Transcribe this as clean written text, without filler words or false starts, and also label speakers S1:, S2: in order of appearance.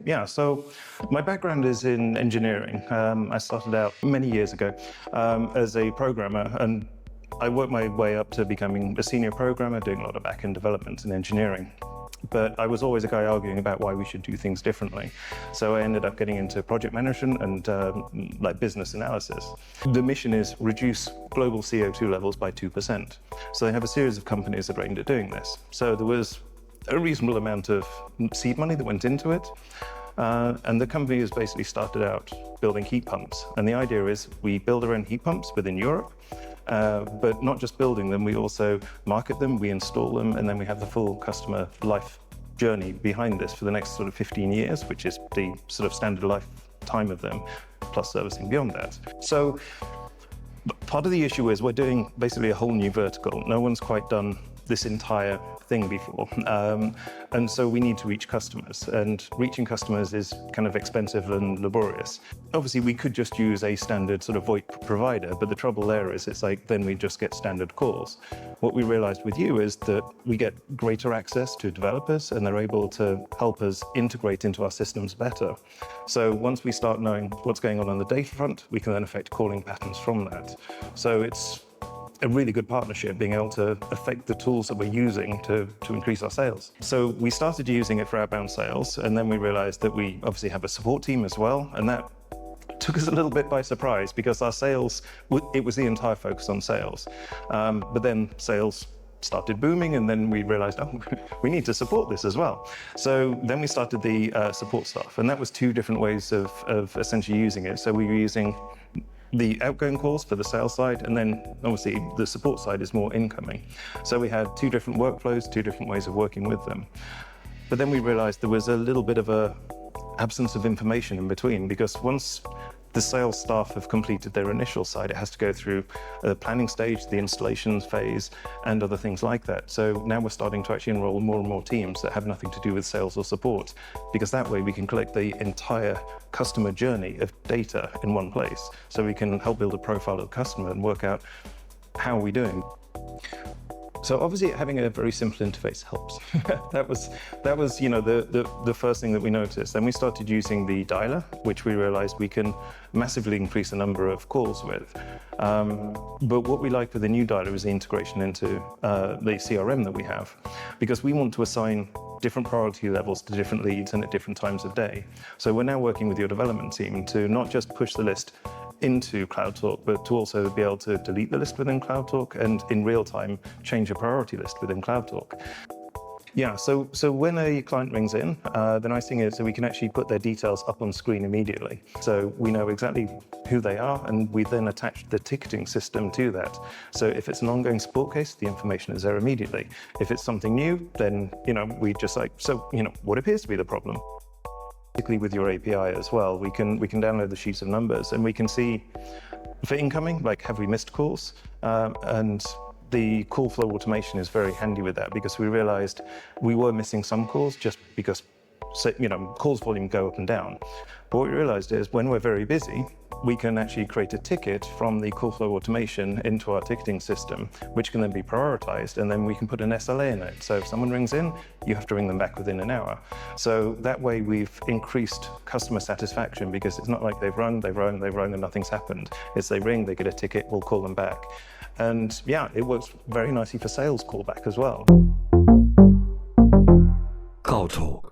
S1: Yeah, so my background is in engineering. I started out many years ago as a programmer, and I worked my way up to becoming a senior programmer, doing a lot of back-end development and engineering. But I was always a guy arguing about why we should do things differently. So I ended up getting into project management and like business analysis. The mission is reduce global CO2 levels by 2%. So they have a series of companies that are aimed at doing this. So there was a reasonable amount of seed money that went into it. And the company has basically started out building heat pumps. And the idea is we build our own heat pumps within Europe, but not just building them, we also market them, we install them, and then we have the full customer life journey behind this for the next sort of 15 years, which is the sort of standard lifetime of them, plus servicing beyond that. So part of the issue is we're doing basically a whole new vertical. No one's quite done this entire thing before. And so we need to reach customers, and reaching customers is kind of expensive and laborious. Obviously, we could just use a standard sort of VoIP provider, but the trouble there is it's like then we just get standard calls. What we realized with you is that we get greater access to developers, and they're able to help us integrate into our systems better. So once we start knowing what's going on the data front, we can then affect calling patterns from that. So it's a really good partnership, being able to affect the tools that we're using to increase our sales. So we started using it for outbound sales, and then we realized that we obviously have a support team as well, and that took us a little bit by surprise because our sales, it was the entire focus on sales. But then sales started booming, and then we realized, oh, we need to support this as well. So then we started the support staff, and that was two different ways of essentially using it. So we were using the outgoing calls for the sales side, and then obviously the support side is more incoming. So we had two different workflows, two different ways of working with them. But then we realized there was a little bit of a absence of information in between, because once the sales staff have completed their initial side, it has to go through the planning stage, the installations phase, and other things like that. So now we're starting to actually enroll more and more teams that have nothing to do with sales or support, because that way we can collect the entire customer journey of data in one place. So we can help build a profile of the customer and work out how are we doing. So obviously having a very simple interface helps. that was the first thing that we noticed. Then we started using the dialer, which we realized we can massively increase the number of calls with. But what we like with the new dialer is the integration into the CRM that we have, because we want to assign different priority levels to different leads and at different times of day. So we're now working with your development team to not just push the list into CloudTalk, but to also be able to delete the list within CloudTalk and in real time change a priority list within CloudTalk. Yeah, so when a client rings in, the nice thing is that we can actually put their details up on screen immediately. So we know exactly who they are, and we then attach the ticketing system to that. So if it's an ongoing support case, the information is there immediately. If it's something new, then we just what appears to be the problem? Particularly with your API as well, we can download the sheets of numbers, and we can see for incoming, like have we missed calls, and the call flow automation is very handy with that, because we realized we were missing some calls just because calls volume go up and down. But what we realized is when we're very busy, we can actually create a ticket from the call flow automation into our ticketing system, which can then be prioritized, and then we can put an SLA in it. So if someone rings in, you have to ring them back within an hour. So that way we've increased customer satisfaction, because it's not like they've rung, and nothing's happened. It's they ring, they get a ticket, we'll call them back. And yeah, it works very nicely for sales callback as well.
S2: CloudTalk.